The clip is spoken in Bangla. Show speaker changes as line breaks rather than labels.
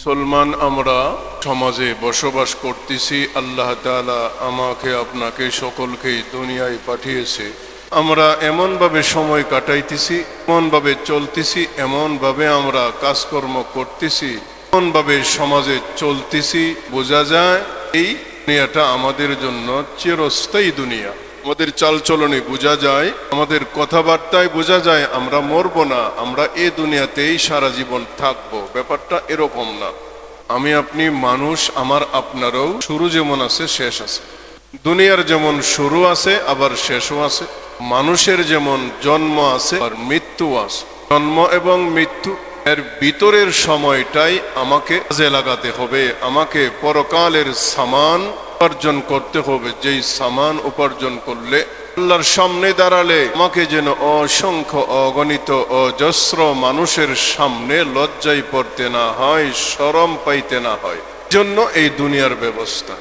মুসলমান আমরা সমাজে বসবাস করতেছি। আল্লাহ তাআলা আমাকে আপনাকে সকলকেই দুনিয়ায় পাঠিয়েছে। আমরা এমনভাবে সময় কাটাইতেছি, এমনভাবে চলতেছি, এমনভাবে আমরা কাজকর্ম করতেছি, এমনভাবে সমাজে চলতেছি, বোঝা যায় এই দুনিয়াটা আমাদের জন্য চিরস্থায়ী দুনিয়া। আমাদের চালচলনে বোঝা যায়, আমাদের কথাবার্তায় বোঝা যায় আমরা মরব না, আমরা এই দুনিয়াতেই সারা জীবন থাকবো। ব্যাপারটা এরকম না। আমি আপনি মানুষ, আমার আপনারও শুরু যেমন আছে শেষ আছে। দুনিয়ার যেমন শুরু আছে আবার শেষও আছে। মানুষের যেমন জন্ম আছে আর মৃত্যু আছে। জন্ম এবং মৃত্যু এর ভিতরের সময়টাই আমাকে কাজে লাগাতে হবে। আমাকে পরকালের সামান উপার্জন করতে হবে, যেই সামান উপার্জন করলে আল্লাহর সামনে দাঁড়ালে আমাকে যেন অসংখ্য অগণিত অজস্র মানুষের সামনে লজ্জায় পড়তে না হয়, শরম পাইতে না হয়। জন্য এই দুনিয়ার ব্যবস্থা।